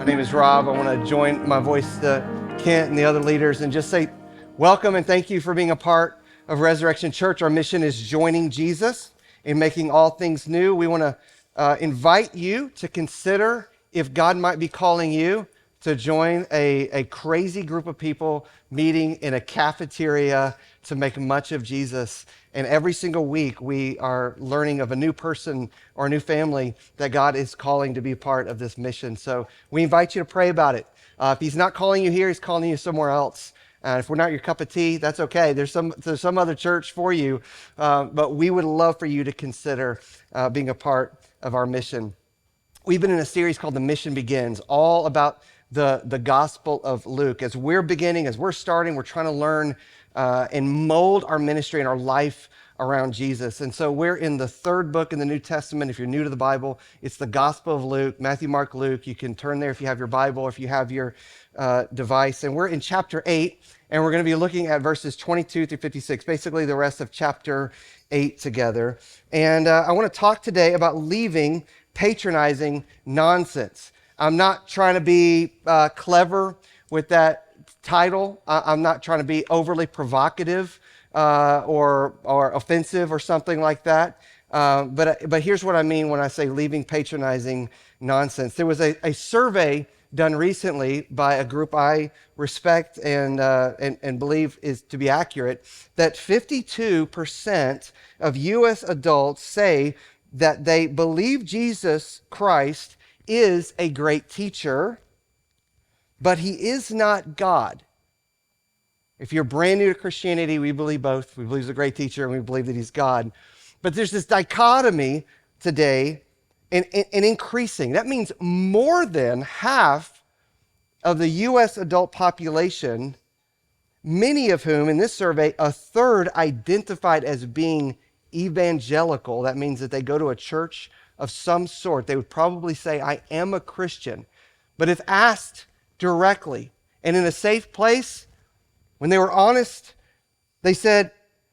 My name is Rob. I want to join my voice to Kent and the other leaders and just say welcome and thank you for being a part of Resurrection Church. Our mission is joining Jesus in making all things new. We want to invite you to consider if God might be calling you to join a crazy group of people meeting in a cafeteria to make much of Jesus. And every single week, we are learning of a new person or a new family that God is calling to be part of this mission. So we invite you to pray about it. If he's not calling you here, he's calling you somewhere else. If we're not your cup of tea, that's okay. There's some other church for you. But we would love for you to consider being a part of our mission. We've been in a series called The Mission Begins, all about the Gospel of Luke. As we're starting, we're trying to learn and mold our ministry and our life around Jesus. And so we're in the third book in the New Testament. If you're new to the Bible, it's the Gospel of Luke, Matthew, Mark, Luke. You can turn there if you have your Bible, if you have your device. And we're in chapter 8, and we're going to be looking at verses 22 through 56, basically the rest of chapter 8 together. And I want to talk today about leaving patronizing nonsense. I'm not trying to be clever with that title. I'm not trying to be overly provocative or offensive or something like that. But here's what I mean when I say leaving patronizing nonsense. There was a survey done recently by a group I respect and believe is to be accurate, that 52% of U.S. adults say that they believe Jesus Christ is a great teacher, but he is not God. If you're brand new to Christianity, we believe both. We believe he's a great teacher and we believe that he's God. But there's this dichotomy today and increasing. That means more than half of the U.S. adult population, many of whom in this survey, a third identified as being evangelical. That means that they go to a church of some sort. They would probably say, I am a Christian. But if asked directly and in a safe place, when they were honest, they said,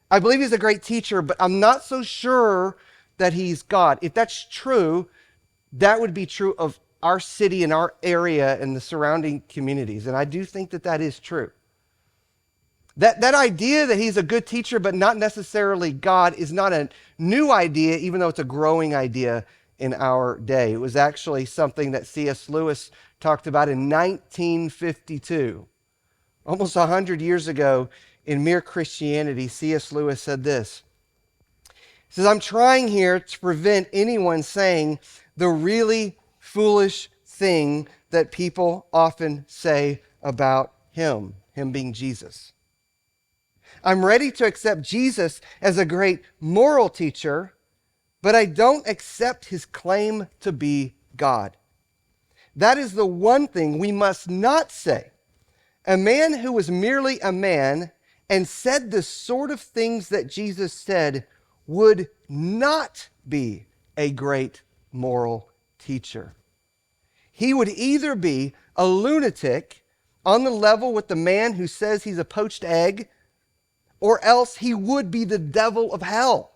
I believe he's a great teacher, but I'm not so sure that he's God. If that's true, that would be true of our city and our area and the surrounding communities. And I do think that that is true. That idea that he's a good teacher but not necessarily God is not a new idea, even though it's a growing idea in our day. It was actually something that C.S. Lewis talked about in 1952. Almost 100 years ago in Mere Christianity, C.S. Lewis said this. He says, I'm trying here to prevent anyone saying the really foolish thing that people often say about him being Jesus. I'm ready to accept Jesus as a great moral teacher, but I don't accept his claim to be God. That is the one thing we must not say. A man who was merely a man and said the sort of things that Jesus said would not be a great moral teacher. He would either be a lunatic on the level with the man who says he's a poached egg, or else he would be the devil of hell.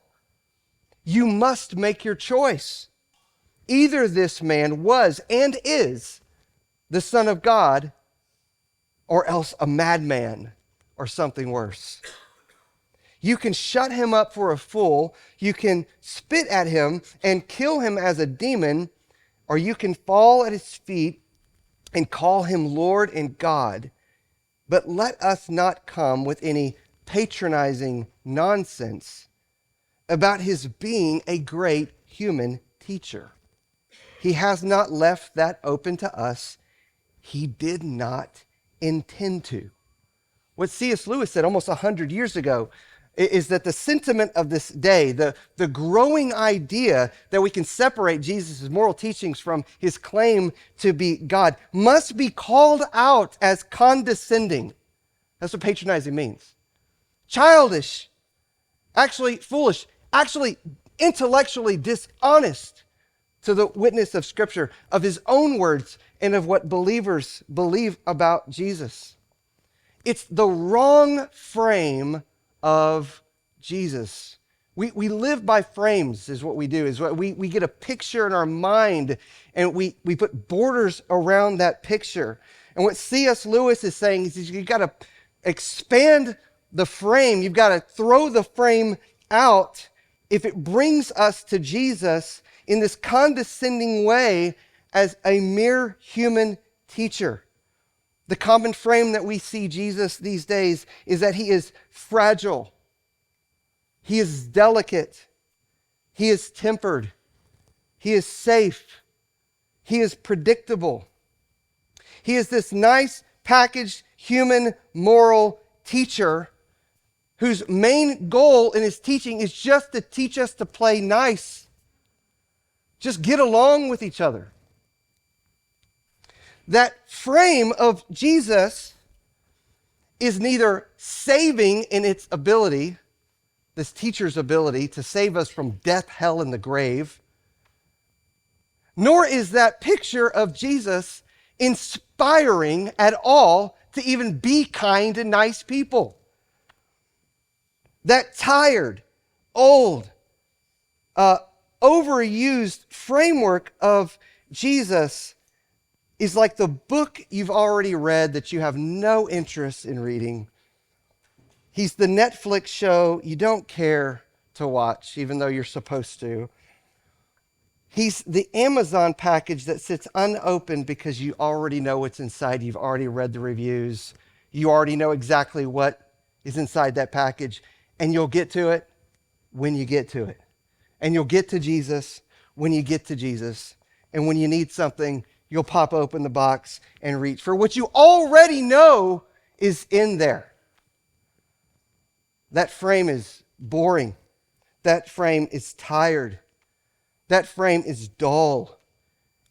You must make your choice. Either this man was and is the Son of God, or else a madman or something worse. You can shut him up for a fool, you can spit at him and kill him as a demon, or you can fall at his feet and call him Lord and God. But let us not come with any patronizing nonsense about his being a great human teacher. He has not left that open to us. He did not intend to. What C.S. Lewis said almost 100 years ago is that the sentiment of this day, the growing idea that we can separate Jesus' moral teachings from his claim to be God, must be called out as condescending. That's what patronizing means. Childish, actually foolish, actually intellectually dishonest to the witness of Scripture, of his own words, and of what believers believe about Jesus. It's the wrong frame of Jesus We live by frames is what we do, is what we get a picture in our mind and we put borders around that picture. And what C.S. Lewis is saying is you've got to expand the frame. You've got to throw the frame out if it brings us to Jesus in this condescending way as a mere human teacher. The common frame that we see Jesus these days is that he is fragile. He is delicate. He is tempered. He is safe. He is predictable. He is this nice, packaged, human, moral teacher whose main goal in his teaching is just to teach us to play nice. Just get along with each other. That frame of Jesus is neither saving in its ability, this teacher's ability to save us from death, hell, and the grave, nor is that picture of Jesus inspiring at all to even be kind and nice people. That tired, old, overused framework of Jesus is like the book you've already read that you have no interest in reading. He's the Netflix show you don't care to watch, even though you're supposed to. He's the Amazon package that sits unopened because you already know what's inside. You've already read the reviews. You already know exactly what is inside that package. And you'll get to it when you get to it. And you'll get to Jesus when you get to Jesus. And when you need something, you'll pop open the box and reach for what you already know is in there. That frame is boring. That frame is tired. That frame is dull.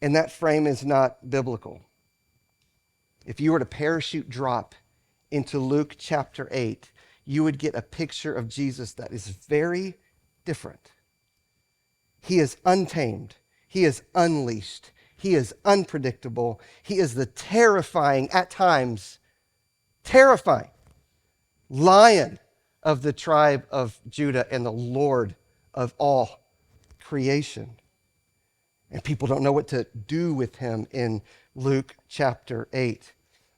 And that frame is not biblical. If you were to parachute drop into Luke chapter 8, you would get a picture of Jesus that is very different. He is untamed. He is unleashed. He is unpredictable. He is the terrifying, at times, terrifying Lion of the tribe of Judah and the Lord of all creation. And people don't know what to do with him in Luke chapter 8.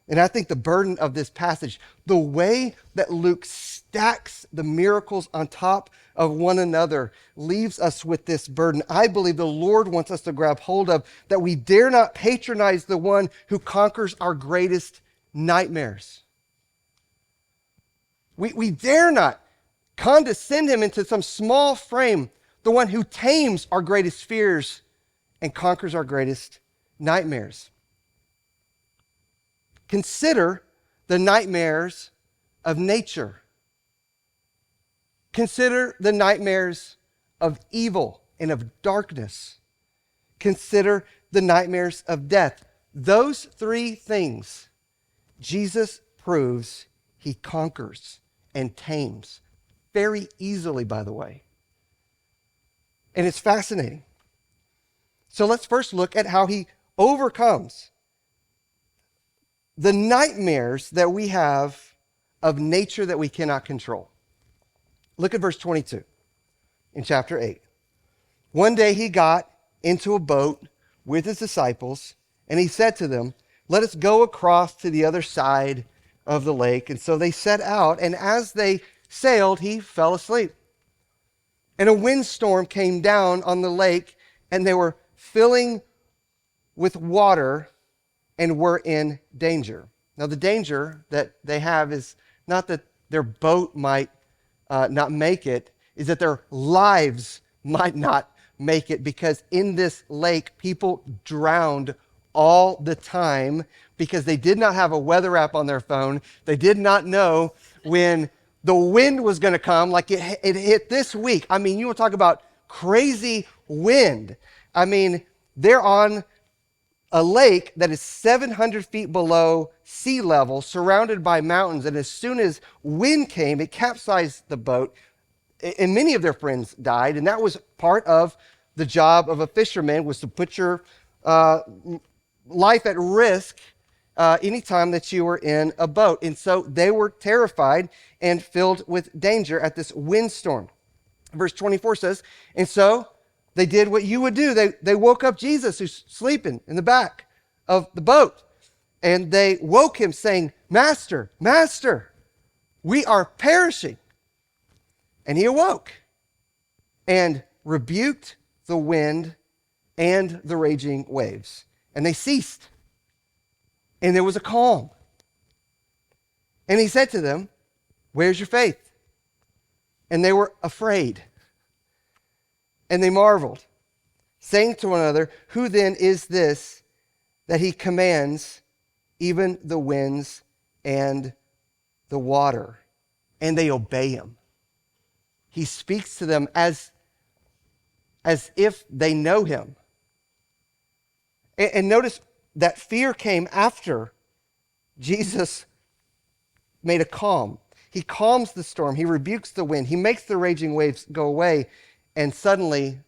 And I think the burden of this passage, the way that Luke stacks the miracles on top of one another, leaves us with this burden. I believe the Lord wants us to grab hold of, that we dare not patronize the one who conquers our greatest nightmares. We dare not condescend him into some small frame, the one who tames our greatest fears and conquers our greatest nightmares. Consider the nightmares of nature. Consider the nightmares of evil and of darkness. Consider the nightmares of death. Those three things, Jesus proves he conquers and tames very easily, by the way. And it's fascinating. So let's first look at how he overcomes the nightmares that we have of nature that we cannot control. Look at verse 22 in chapter 8. One day he got into a boat with his disciples, and he said to them, "Let us go across to the other side of the lake." And so they set out, and as they sailed, he fell asleep. And a windstorm came down on the lake, and they were filling with water and were in danger. Now, the danger that they have is not that their boat might not make it, is that their lives might not make it, because in this lake, people drowned all the time because they did not have a weather app on their phone. They did not know when the wind was going to come, like it hit this week. I mean, you want to talk about crazy wind. I mean, they're on a lake that is 700 feet below sea level, surrounded by mountains. And as soon as wind came, it capsized the boat. And many of their friends died. And that was part of the job of a fisherman, was to put your life at risk anytime that you were in a boat. And so they were terrified and filled with danger at this windstorm. Verse 24 says, and so they did what you would do. They woke up Jesus, who's sleeping in the back of the boat. And they woke him saying, Master, Master, we are perishing. And he awoke and rebuked the wind and the raging waves. And they ceased. And there was a calm. And he said to them, where's your faith? And they were afraid. And they marveled, saying to one another, who then is this that he commands even the winds and the water, and they obey him? He speaks to them as if they know him. And notice that fear came after Jesus made a calm. He calms the storm. He rebukes the wind. He makes the raging waves go away. And suddenly,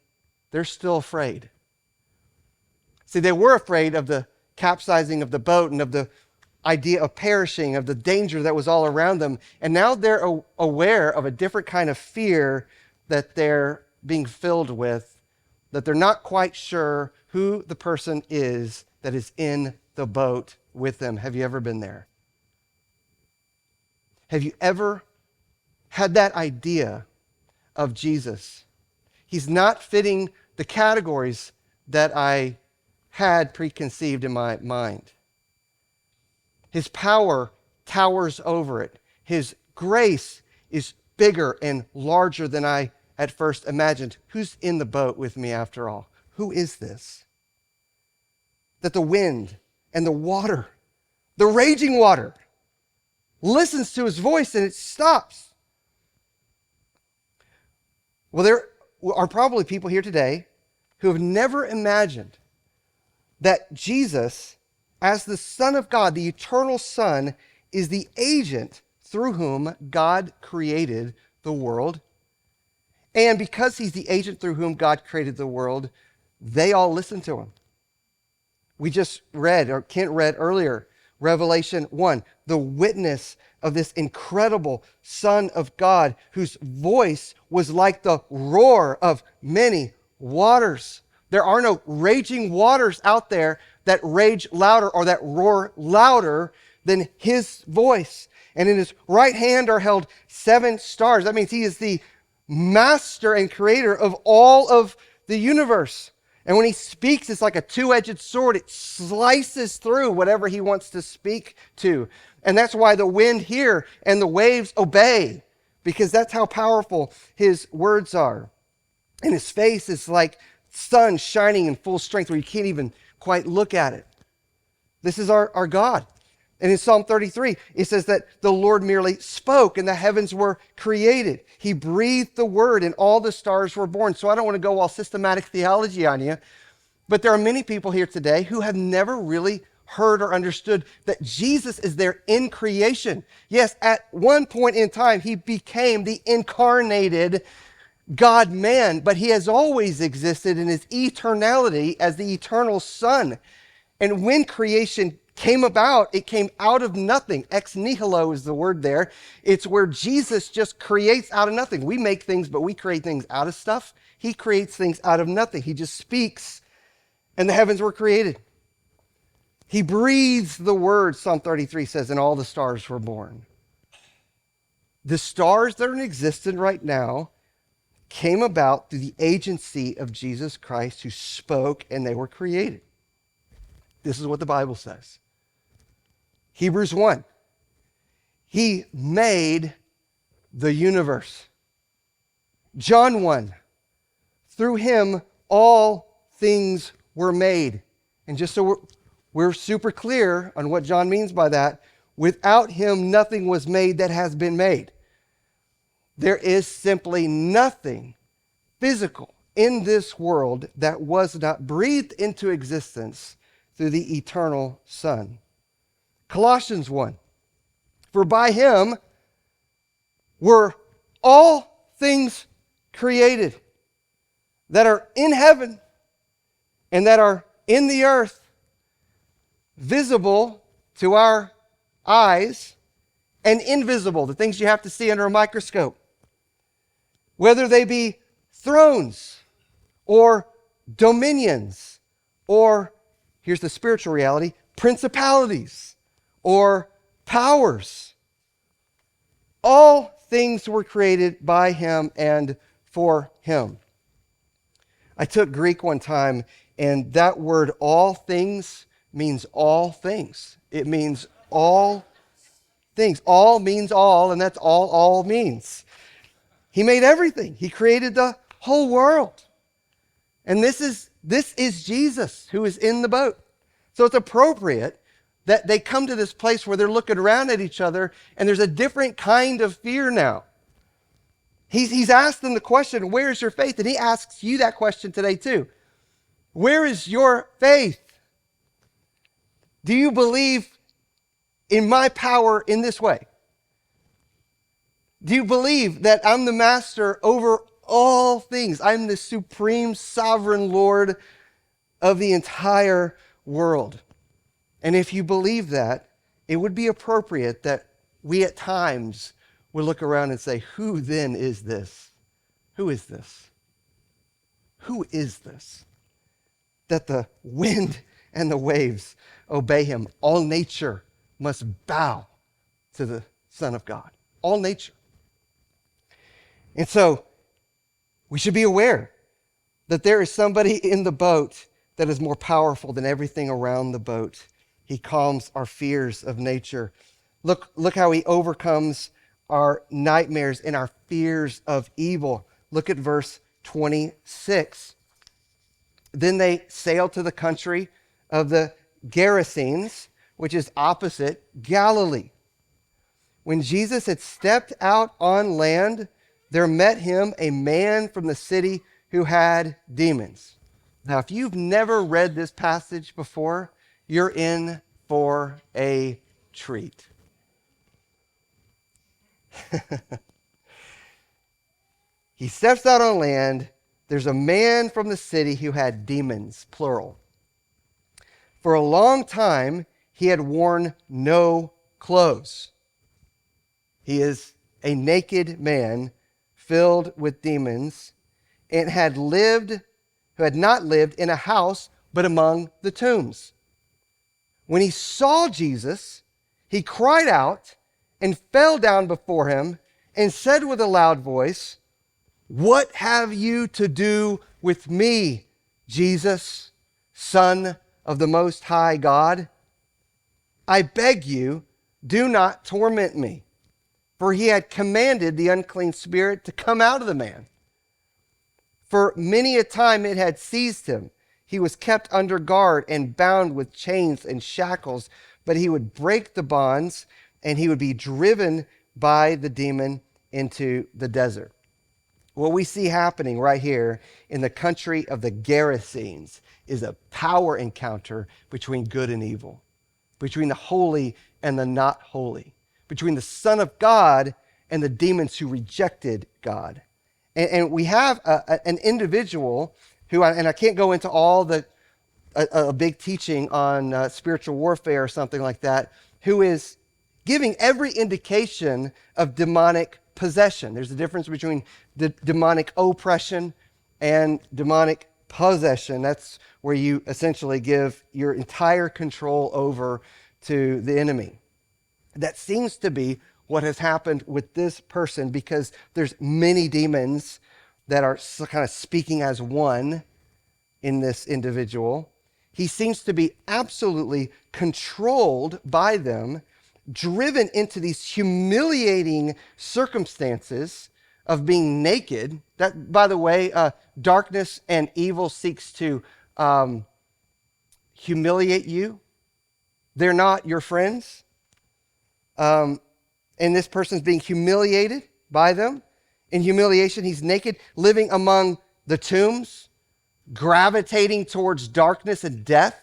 they're still afraid. See, they were afraid of the capsizing of the boat and of the idea of perishing, of the danger that was all around them. And now they're aware of a different kind of fear that they're being filled with, that they're not quite sure who the person is that is in the boat with them. Have you ever been there? Have you ever had that idea of Jesus? He's not fitting the categories that I had preconceived in my mind. His power towers over it. His grace is bigger and larger than I at first imagined. Who's in the boat with me after all? Who is this? That the wind and the water, the raging water, listens to his voice and it stops. Well, there are probably people here today who have never imagined that Jesus, as the Son of God, the eternal Son, is the agent through whom God created the world. And because he's the agent through whom God created the world, they all listen to him. We just read, or Kent read earlier, Revelation 1, the witness of this incredible Son of God whose voice was like the roar of many waters. There are no raging waters out there that rage louder or that roar louder than his voice. And in his right hand are held 7 stars. That means he is the master and creator of all of the universe. And when he speaks, it's like a two-edged sword. It slices through whatever he wants to speak to. And that's why the wind hear and the waves obey, because that's how powerful his words are. And his face is like sun shining in full strength where you can't even quite look at it. This is our God. And in Psalm 33, it says that the Lord merely spoke and the heavens were created. He breathed the word and all the stars were born. So I don't want to go all systematic theology on you, but there are many people here today who have never really heard or understood that Jesus is there in creation. Yes, at one point in time, he became the incarnated God-man, but he has always existed in his eternality as the eternal Son. And when creation came about, it came out of nothing. Ex nihilo is the word there. It's where Jesus just creates out of nothing. We make things, but we create things out of stuff. He creates things out of nothing. He just speaks, and the heavens were created. He breathes the word, Psalm 33 says, and all the stars were born. The stars that are in existence right now came about through the agency of Jesus Christ, who spoke, and they were created. This is what the Bible says. Hebrews 1. He made the universe. John 1. Through him all things were made. And just so we're super clear on what John means by that, without him nothing was made that has been made. There is simply nothing physical in this world that was not breathed into existence through the eternal Son. Colossians 1. For by him were all things created that are in heaven and that are in the earth, visible to our eyes and invisible, the things you have to see under a microscope. whether they be thrones or dominions, or, here's the spiritual reality, principalities or powers. All things were created by him and for him. I took Greek one time, and that word all things means all things. It means all things. All means all, and that's all means. He made everything. He created the whole world. And this is Jesus who is in the boat. So it's appropriate that they come to this place where they're looking around at each other, and there's a different kind of fear now. He's asked them the question, where is your faith? And he asks you that question today too. Where is your faith? Do you believe in my power in this way? Do you believe that I'm the master over all things? I'm the supreme sovereign Lord of the entire world. And if you believe that, it would be appropriate that we at times would look around and say, who then is this? Who is this? Who is this? That the wind and the waves obey him. All nature must bow to the Son of God. All nature. And so we should be aware that there is somebody in the boat that is more powerful than everything around the boat. He calms our fears of nature. Look how he overcomes our nightmares and our fears of evil. Look at verse 26. Then they sailed to the country of the Gerasenes, which is opposite Galilee. When Jesus had stepped out on land, there met him a man from the city who had demons. Now, if you've never read this passage before, you're in for a treat. He steps out on land. There's a man from the city who had demons, plural. For a long time, he had worn no clothes. He is a naked man filled with demons and who had not lived in a house, but among the tombs. When he saw Jesus, he cried out and fell down before him and said with a loud voice, "What have you to do with me, Jesus, Son of the Most High God? I beg you, do not torment me." For he had commanded the unclean spirit to come out of the man. For many a time it had seized him. He was kept under guard and bound with chains and shackles, but he would break the bonds and he would be driven by the demon into the desert. What we see happening right here in the country of the Gerasenes is a power encounter between good and evil, between the holy and the not holy, between the Son of God and the demons who rejected God. And we have an individual who, and I can't go into all a big teaching on spiritual warfare or something like that, who is giving every indication of demonic possession. There's a difference between the demonic oppression and demonic possession. That's where you essentially give your entire control over to the enemy. That seems to be what has happened with this person, because there's many demons that are kind of speaking as one in this individual. He seems to be absolutely controlled by them, driven into these humiliating circumstances of being naked. That, by the way, darkness and evil seeks to humiliate you. They're not your friends. And this person's being humiliated by them. In humiliation, he's naked, living among the tombs, gravitating towards darkness and death.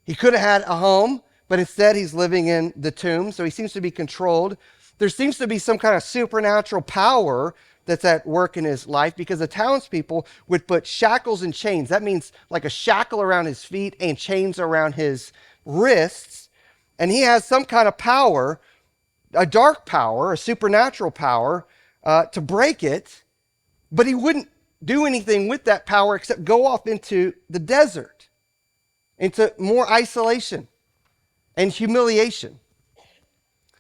He could have had a home, but instead he's living in the tomb, so he seems to be controlled. There seems to be some kind of supernatural power that's at work in his life, because the townspeople would put shackles and chains. That means like a shackle around his feet and chains around his wrists. And he has some kind of power, a dark power, a supernatural power, to break it But he wouldn't do anything with that power except go off into the desert, into more isolation and humiliation.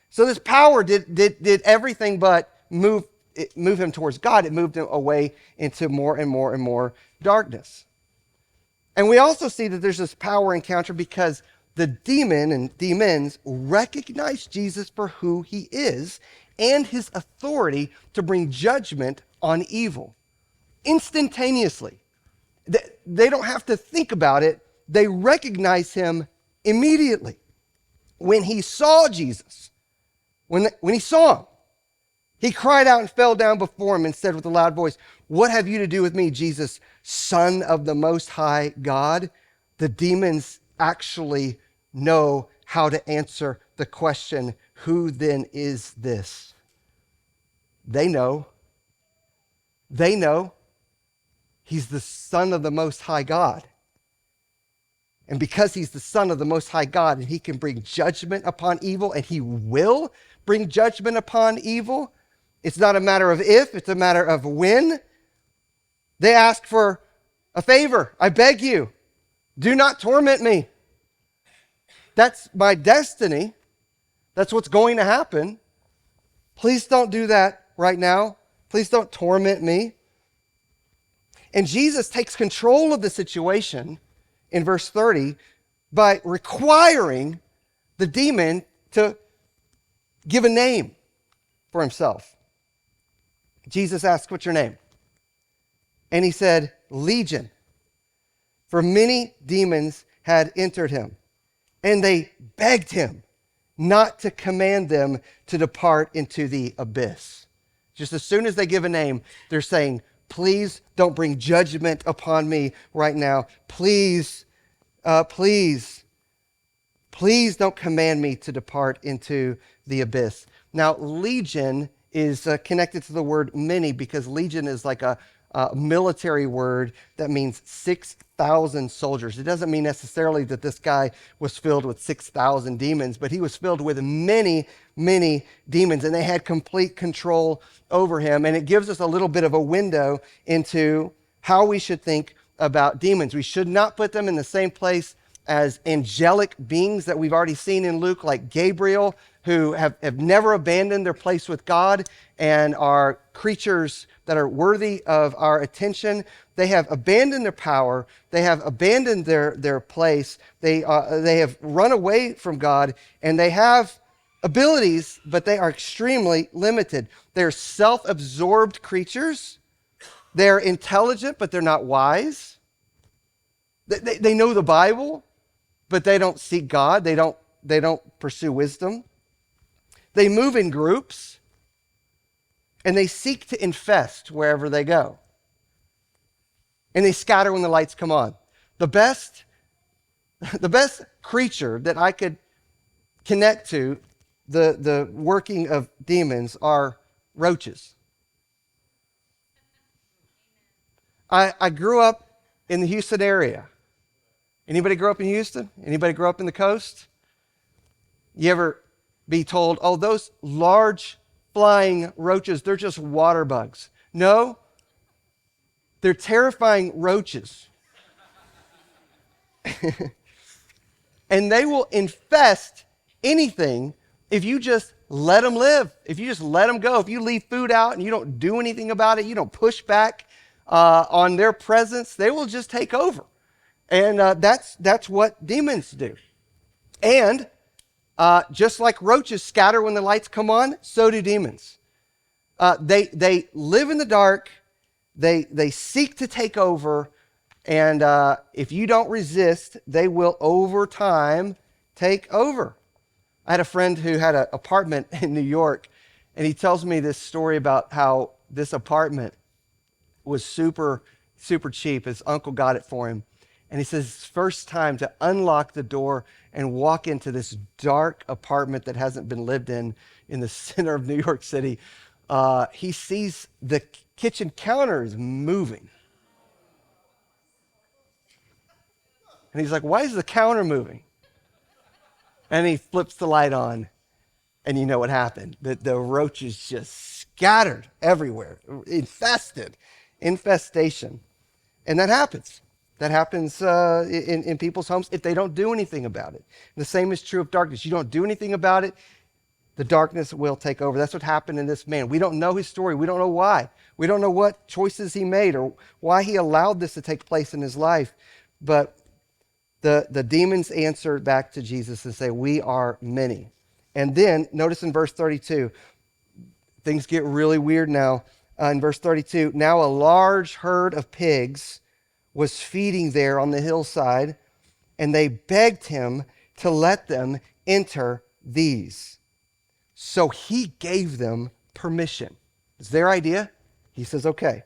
So this power did everything but move him towards God. It moved him away into more and more and more darkness. And we also see that there's this power encounter because the demon and demons recognize Jesus for who he is and his authority to bring judgment on evil instantaneously. They don't have to think about it. They recognize him immediately. When he saw Jesus, when he saw him, he cried out and fell down before him and said with a loud voice, "What have you to do with me, Jesus, Son of the Most High God?" The demons actually know how to answer the question, who then is this? They know. They know he's the Son of the Most High God. And because he's the Son of the Most High God and he can bring judgment upon evil, and he will bring judgment upon evil, it's not a matter of if, it's a matter of when. They ask for a favor. I beg you, do not torment me. That's my destiny. That's what's going to happen. Please don't do that right now. Please don't torment me. And Jesus takes control of the situation in verse 30 by requiring the demon to give a name for himself. Jesus asked, "What's your name?" And he said, "Legion." For many demons had entered him, and they begged him not to command them to depart into the abyss. Just as soon as they give a name, they're saying, "Please don't bring judgment upon me right now. Please don't command me to depart into the abyss." Now, legion is connected to the word many because legion is like a military word that means 6,000 soldiers. It doesn't mean necessarily that this guy was filled with 6,000 demons, but he was filled with many, many demons, and they had complete control over him. And it gives us a little bit of a window into how we should think about demons. We should not put them in the same place as angelic beings that we've already seen in Luke, like Gabriel, who have never abandoned their place with God and are creatures that are worthy of our attention. They have abandoned their power. They have abandoned their place. They have run away from God, and they have abilities, but they are extremely limited. They're self-absorbed creatures. They're intelligent, but they're not wise. They know the Bible, but they don't seek God. They don't pursue wisdom. They move in groups, and they seek to infest wherever they go. And they scatter when the lights come on. The best creature that I could connect to the working of demons are roaches. I grew up in the Houston area. Anybody grow up in Houston? Anybody grow up in the coast? You ever be told, "Oh, those large flying roaches, they're just water bugs"? No, they're terrifying roaches. And they will infest anything if you just let them live, if you just let them go. If you leave food out and you don't do anything about it, you don't push back on their presence, they will just take over. And that's what demons do. And just like roaches scatter when the lights come on, so do demons. They live in the dark. They seek to take over. And if you don't resist, they will over time take over. I had a friend who had an apartment in New York, and he tells me this story about how this apartment was super, super cheap. His uncle got it for him. And he says it's first time to unlock the door and walk into this dark apartment that hasn't been lived in the center of New York City. He sees the kitchen counters moving. And he's like, "Why is the counter moving?" And he flips the light on, and you know what happened. The roaches just scattered everywhere, infested. infestation. And that happens. That happens in people's homes if they don't do anything about it. The same is true of darkness. You don't do anything about it, the darkness will take over. That's what happened in this man. We don't know his story. We don't know why. We don't know what choices he made or why he allowed this to take place in his life. But the demons answer back to Jesus and say, we are many. And then, notice in verse 32, things get really weird now. In verse 32, now a large herd of pigs was feeding there on the hillside, and they begged him to let them enter these. So he gave them permission. It's their idea. He says, okay.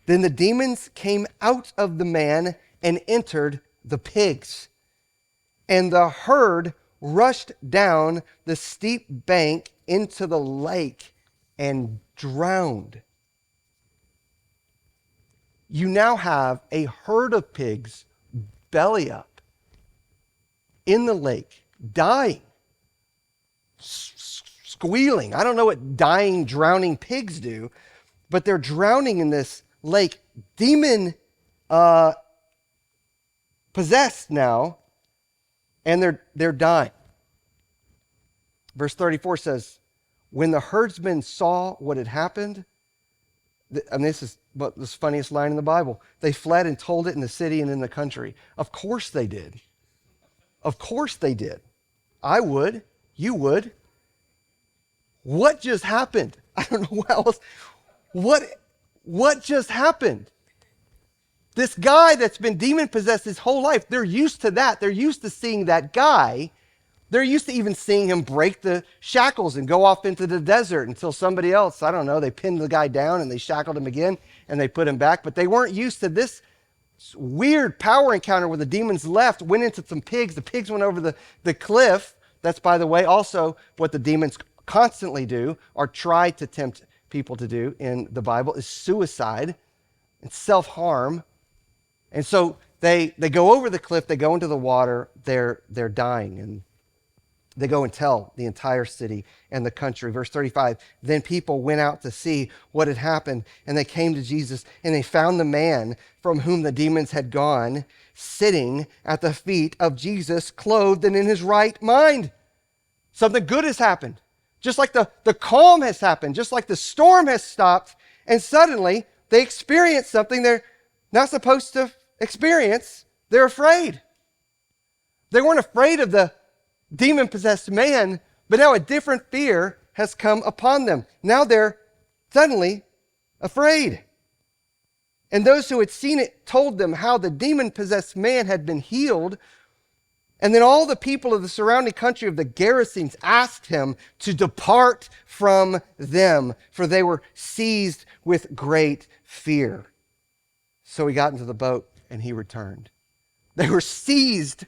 Then the demons came out of the man and entered the pigs. And the herd rushed down the steep bank into the lake and drowned. You now have a herd of pigs belly up in the lake, dying, squealing. I don't know what dying, drowning pigs do, but they're drowning in this lake, demon possessed now, and they're dying. Verse 34 says, when the herdsmen saw what had happened, and this is the funniest line in the Bible, they fled and told it in the city and in the country. Of course they did. Of course they did. I would. You would. What just happened? I don't know what else. What just happened? This guy that's been demon-possessed his whole life, they're used to that. They're used to seeing that guy. They're used to even seeing him break the shackles and go off into the desert until somebody else, I don't know, they pinned the guy down and they shackled him again and they put him back. But they weren't used to this weird power encounter where the demons left, went into some pigs. The pigs went over the cliff. That's, by the way, also what the demons constantly do or try to tempt people to do in the Bible is suicide and self-harm. And so they go over the cliff, they go into the water, they're dying, and they go and tell the entire city and the country. Verse 35, then people went out to see what had happened, and they came to Jesus, and they found the man from whom the demons had gone, sitting at the feet of Jesus, clothed and in his right mind. Something good has happened. Just like the calm has happened, just like the storm has stopped, and suddenly they experience something they're not supposed to experience. They're afraid. They weren't afraid of the demon-possessed man, but now a different fear has come upon them. Now they're suddenly afraid. And those who had seen it told them how the demon-possessed man had been healed. And then all the people of the surrounding country of the Gerasenes asked him to depart from them, for they were seized with great fear. So he got into the boat and he returned. They were seized.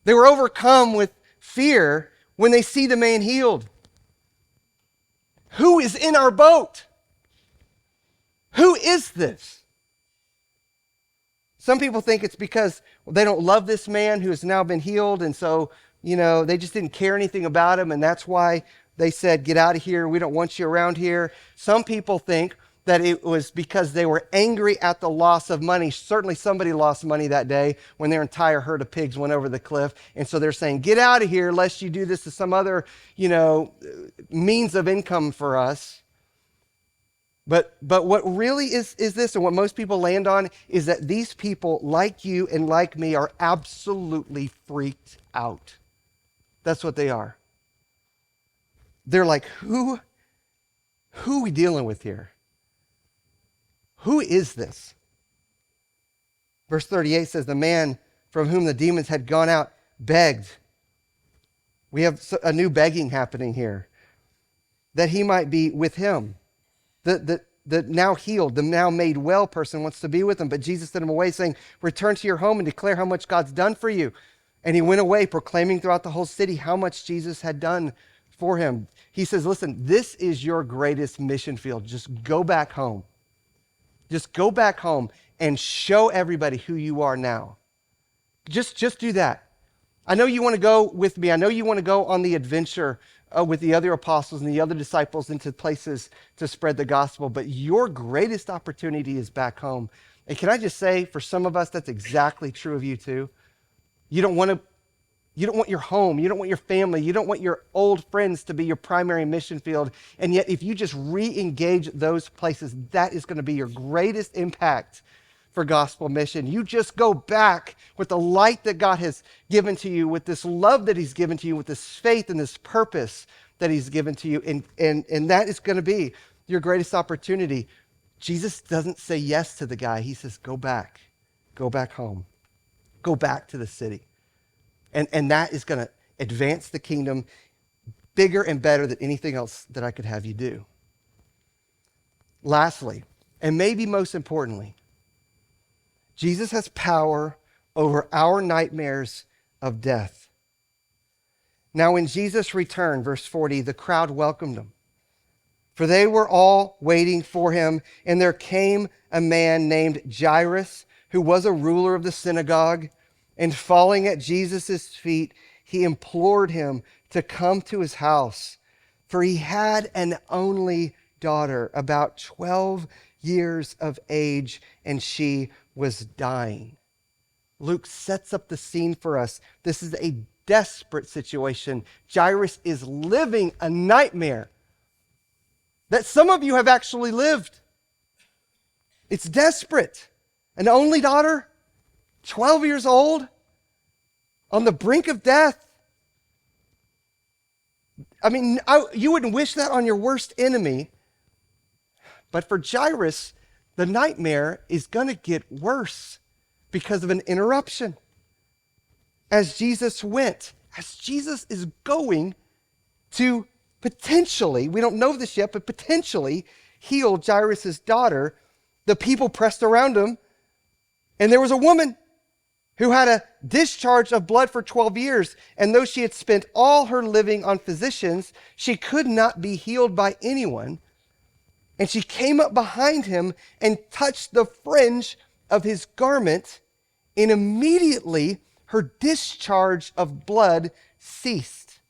They were overcome with fear when they see the man healed. Who is in our boat? Who is this? Some people think it's because they don't love this man who has now been healed, and so, they just didn't care anything about him, and that's why they said, get out of here, we don't want you around here. Some people think that it was because they were angry at the loss of money. Certainly somebody lost money that day when their entire herd of pigs went over the cliff. And so they're saying, get out of here lest you do this to some other, means of income for us. But what really is this, and what most people land on, is that these people, like you and like me, are absolutely freaked out. That's what they are. They're like, who are we dealing with here? Who is this? Verse 38 says, the man from whom the demons had gone out begged. We have a new begging happening here. That he might be with him. The now healed, the now made well person wants to be with him. But Jesus sent him away saying, return to your home and declare how much God's done for you. And he went away proclaiming throughout the whole city how much Jesus had done for him. He says, listen, this is your greatest mission field. Just go back home. Just go back home and show everybody who you are now. Just do that. I know you want to go with me. I know you want to go on the adventure with the other apostles and the other disciples into places to spread the gospel, but your greatest opportunity is back home. And can I just say, for some of us, that's exactly true of you too. You don't want your home, you don't want your family, you don't want your old friends to be your primary mission field. And yet, if you just re-engage those places, that is going to be your greatest impact for gospel mission. You just go back with the light that God has given to you, with this love that he's given to you, with this faith and this purpose that he's given to you. And that is going to be your greatest opportunity. Jesus doesn't say yes to the guy. He says, go back home, go back to the city. And that is going to advance the kingdom bigger and better than anything else that I could have you do. Lastly, and maybe most importantly, Jesus has power over our nightmares of death. Now, when Jesus returned, verse 40, the crowd welcomed him, for they were all waiting for him. And there came a man named Jairus, who was a ruler of the synagogue. And falling at Jesus' feet, he implored him to come to his house, for he had an only daughter, about 12 years of age, and she was dying. Luke sets up the scene for us. This is a desperate situation. Jairus is living a nightmare that some of you have actually lived. It's desperate. An only daughter, 12 years old, on the brink of death. I mean, you wouldn't wish that on your worst enemy. But for Jairus, the nightmare is going to get worse because of an interruption. As Jesus is going to potentially, we don't know this yet, but potentially heal Jairus' daughter, the people pressed around him, and there was a woman who had a discharge of blood for 12 years, and though she had spent all her living on physicians, she could not be healed by anyone. And she came up behind him and touched the fringe of his garment, and immediately her discharge of blood ceased.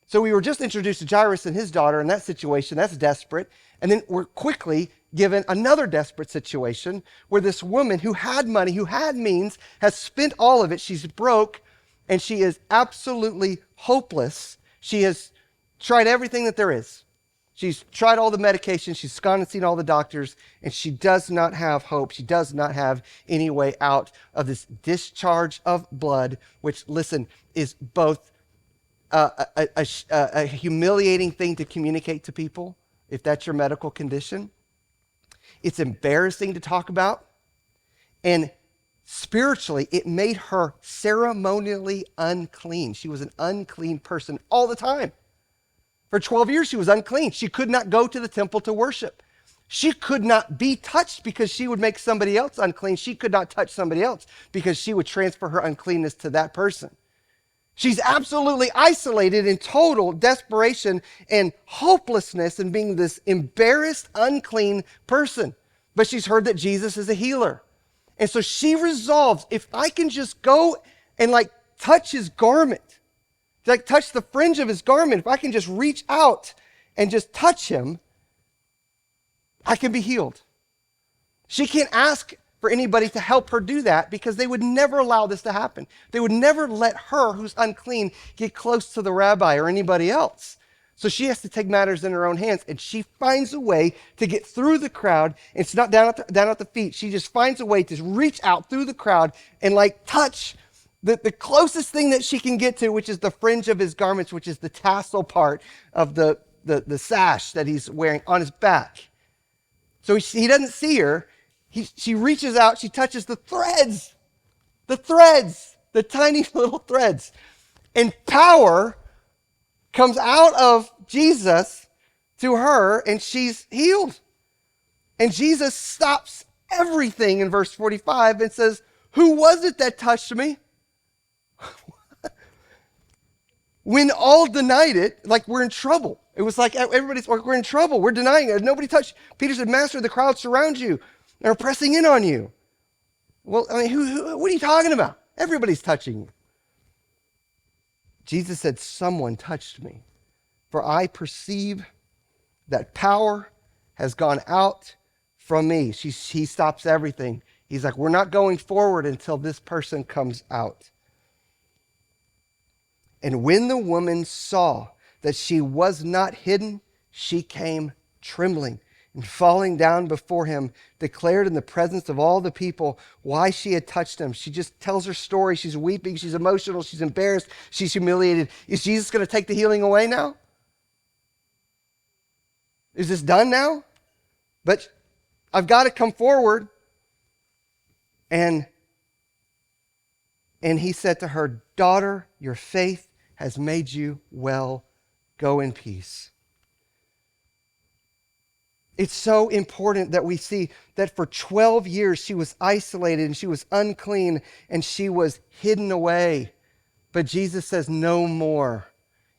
So we were just introduced to Jairus and his daughter in that situation. That's desperate. And then we're quickly given another desperate situation where this woman who had money, who had means, has spent all of it. She's broke, and she is absolutely hopeless. She has tried everything that there is. She's tried all the medications. She's gone and seen all the doctors, and she does not have hope. She does not have any way out of this discharge of blood, which, listen, is both a humiliating thing to communicate to people, if that's your medical condition. It's embarrassing to talk about. And spiritually, it made her ceremonially unclean. She was an unclean person all the time. For 12 years, she was unclean. She could not go to the temple to worship. She could not be touched because she would make somebody else unclean. She could not touch somebody else because she would transfer her uncleanness to that person. She's absolutely isolated in total desperation and hopelessness and being this embarrassed, unclean person. But she's heard that Jesus is a healer. And so she resolves, if I can just go and touch his garment, touch the fringe of his garment, if I can just reach out and just touch him, I can be healed. She can't ask for anybody to help her do that because they would never allow this to happen. They would never let her, who's unclean, get close to the rabbi or anybody else. So she has to take matters in her own hands, and she finds a way to get through the crowd. It's not down at the feet. She just finds a way to reach out through the crowd and touch the closest thing that she can get to, which is the fringe of his garments, which is the tassel part of the sash that he's wearing on his back. So he doesn't see her. She reaches out, she touches the threads, the tiny little threads. And power comes out of Jesus to her, and she's healed. And Jesus stops everything in verse 45 and says, "Who was it that touched me?" When all denied it, we're in trouble. It was everybody's we're in trouble. We're denying it. Nobody touched. Peter said, "Master, the crowd surrounds you. They're pressing in on you." Well, I mean, what are you talking about? Everybody's touching you. Jesus said, "Someone touched me." for I perceive that power has gone out from me. He stops everything. He's like, we're not going forward until this person comes out. And when the woman saw that she was not hidden, she came trembling and falling down before him, declared in the presence of all the people why she had touched him. She just tells her story. She's weeping. She's emotional. She's embarrassed. She's humiliated. Is Jesus going to take the healing away now? Is this done now? But I've got to come forward. And he said to her, daughter, your faith has made you well. Go in peace. It's so important that we see that for 12 years she was isolated and she was unclean and she was hidden away. But Jesus says no more.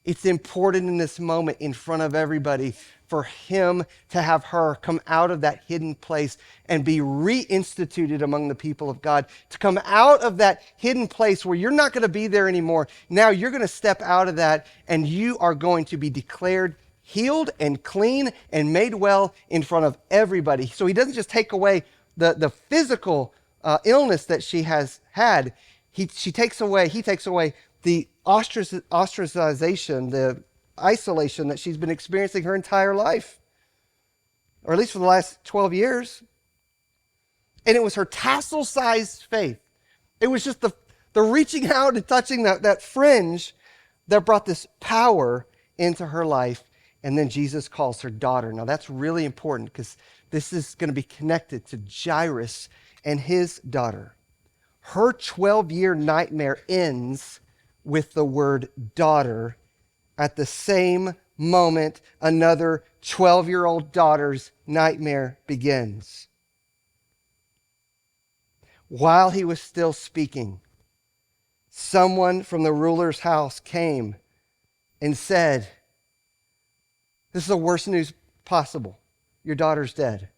It's important in this moment in front of everybody for him to have her come out of that hidden place and be reinstituted among the people of God, to come out of that hidden place where you're not going to be there anymore. Now you're going to step out of that and you are going to be declared healed and clean and made well in front of everybody. So he doesn't just take away the physical illness that she has had. He takes away the ostracization, the isolation that she's been experiencing her entire life, or at least for the last 12 years. And it was her tassel-sized faith. It was just the reaching out and touching that fringe that brought this power into her life. And then Jesus calls her daughter. Now that's really important because this is going to be connected to Jairus and his daughter. Her 12-year nightmare ends with the word daughter. At the same moment, another 12-year-old daughter's nightmare begins. While he was still speaking, someone from the ruler's house came and said, this is the worst news possible. Your daughter's dead.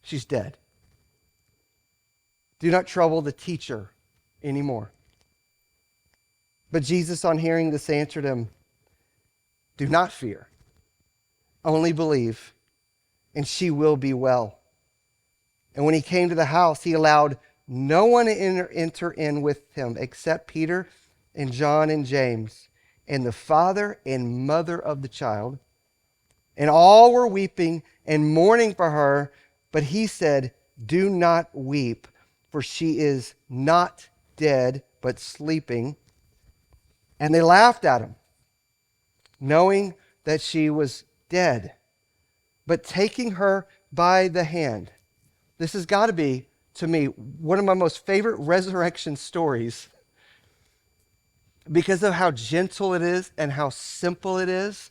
She's dead. Do not trouble the teacher anymore. But Jesus, on hearing this, answered him, do not fear, only believe, and she will be well. And when he came to the house, he allowed no one to enter in with him except Peter and John and James and the father and mother of the child. And all were weeping and mourning for her. But he said, do not weep, for she is not dead, but sleeping. And they laughed at him, knowing that she was dead. But taking her by the hand, this has got to be, to me, one of my most favorite resurrection stories because of how gentle it is and how simple it is.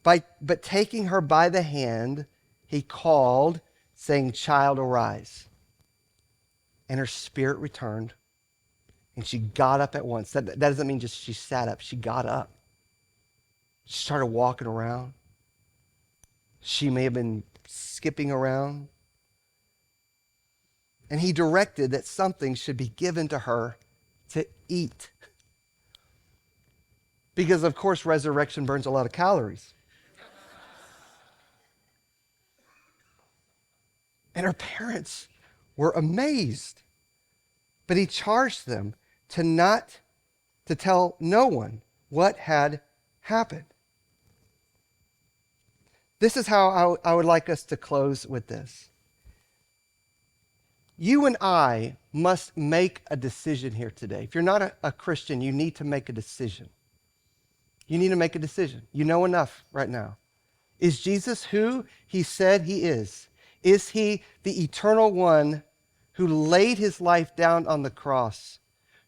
But taking her by the hand, he called, saying, child, arise. And her spirit returned, and she got up at once. That doesn't mean just she sat up. She got up. She started walking around. She may have been skipping around. And he directed that something should be given to her to eat. Because, of course, resurrection burns a lot of calories. And her parents were amazed. But he charged them to tell no one what had happened. This is how I would like us to close with this. You and I must make a decision here today. If you're not a Christian, you need to make a decision. You need to make a decision. You know enough right now. Is Jesus who he said he is? Is he the eternal one who laid his life down on the cross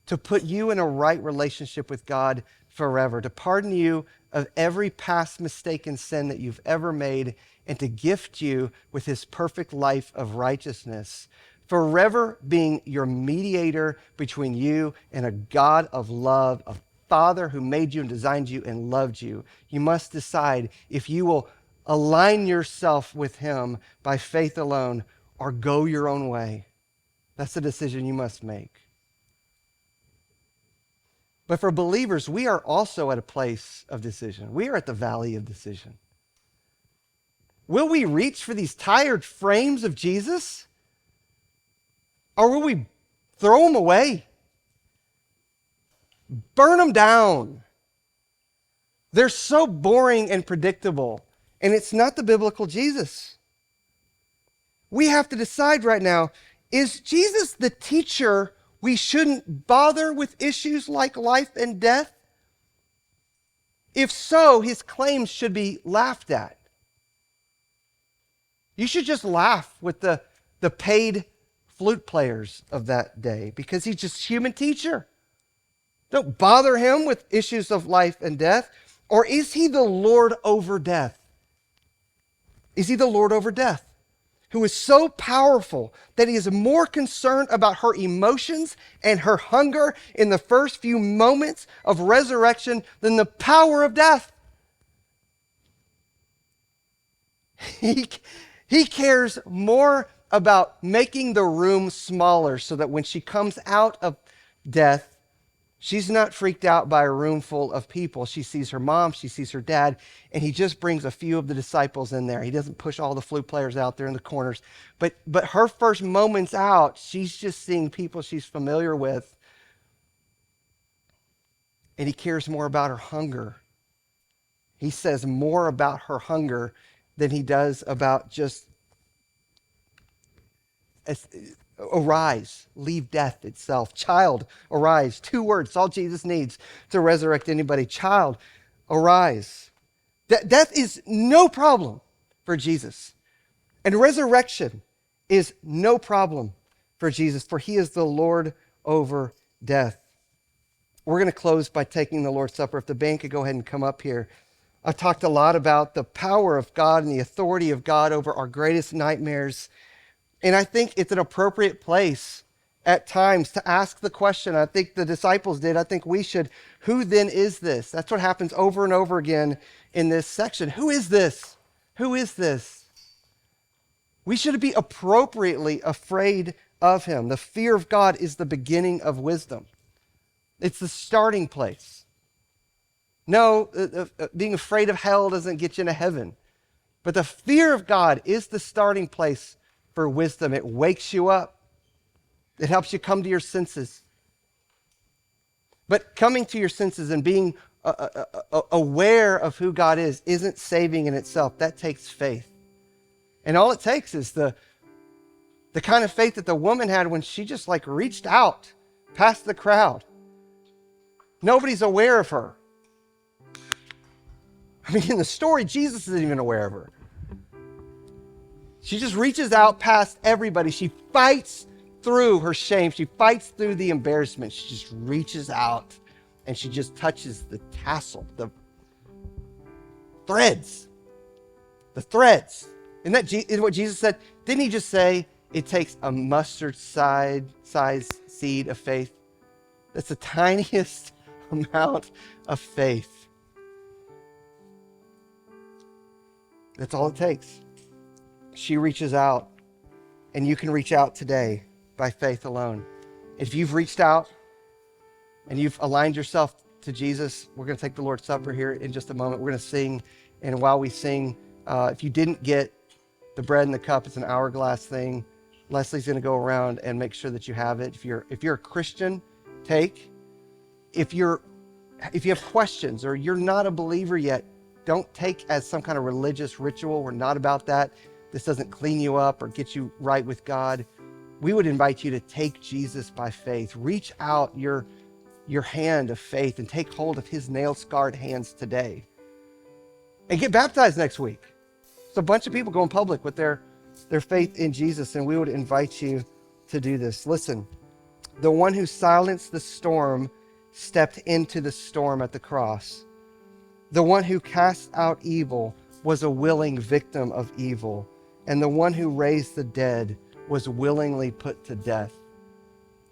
to put you in a right relationship with God forever, to pardon you of every past mistake and sin that you've ever made, and to gift you with his perfect life of righteousness, forever being your mediator between you and a God of love, a Father who made you and designed you and loved you? You must decide if you will align yourself with him by faith alone or go your own way. That's the decision you must make. But for believers, we are also at a place of decision. We are at the valley of decision. Will we reach for these tired frames of Jesus? Or will we throw them away? Burn them down. They're so boring and predictable, and it's not the biblical Jesus. We have to decide right now, is Jesus the teacher we shouldn't bother with issues like life and death? If so, his claims should be laughed at. You should just laugh with the paid flute players of that day because he's just a human teacher. Don't bother him with issues of life and death. Or is he the Lord over death? Is he the Lord over death? Who is so powerful that he is more concerned about her emotions and her hunger in the first few moments of resurrection than the power of death. He cares more about making the room smaller so that when she comes out of death, she's not freaked out by a room full of people. She sees her mom, she sees her dad, and he just brings a few of the disciples in there. He doesn't push all the flute players out there in the corners. But her first moments out, she's just seeing people she's familiar with. And he cares more about her hunger. He says more about her hunger than he does about just arise, leave death itself. Child, arise. 2 words, all Jesus needs to resurrect anybody. Child, arise. Death is no problem for Jesus. And resurrection is no problem for Jesus, for he is the Lord over death. We're going to close by taking the Lord's Supper. If the band could go ahead and come up here. I've talked a lot about the power of God and the authority of God over our greatest nightmares. And I think it's an appropriate place at times to ask the question. I think the disciples did. I think we should. Who then is this? That's what happens over and over again in this section. Who is this? Who is this? We should be appropriately afraid of him. The fear of God is the beginning of wisdom. It's the starting place. No, being afraid of hell doesn't get you into heaven. But the fear of God is the starting place for wisdom. It wakes you up. It helps you come to your senses. But coming to your senses and being aware of who God is isn't saving in itself. That takes faith. And all it takes is the kind of faith that the woman had when she just reached out past the crowd. Nobody's aware of her. I mean, in the story, Jesus isn't even aware of her. She just reaches out past everybody. She fights through her shame. She fights through the embarrassment. She just reaches out and she just touches the tassel, the threads. The threads. Isn't that what Jesus said? Didn't he just say it takes a mustard size seed of faith? That's the tiniest amount of faith. That's all it takes. She reaches out, and you can reach out today by faith alone. If you've reached out and you've aligned yourself to Jesus, we're going to take the Lord's Supper here in just a moment. We're going to sing, and while we sing, if you didn't get the bread and the cup, it's an hourglass thing. Leslie's going to go around and make sure that you have it. If you're a Christian, take. If you have questions or you're not a believer yet, don't take as some kind of religious ritual. We're not about that. This doesn't clean you up or get you right with God. We would invite you to take Jesus by faith. Reach out your hand of faith and take hold of his nail-scarred hands today. And get baptized next week. It's a bunch of people going public with their faith in Jesus, and we would invite you to do this. Listen, the one who silenced the storm stepped into the storm at the cross. The one who cast out evil was a willing victim of evil, and the one who raised the dead was willingly put to death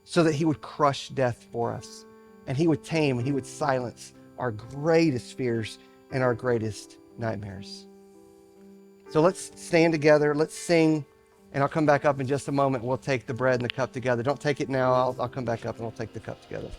so that he would crush death for us, and he would tame and he would silence our greatest fears and our greatest nightmares. So let's stand together, let's sing, and I'll come back up in just a moment. We'll take the bread and the cup together. Don't take it now. I'll come back up and we'll take the cup together.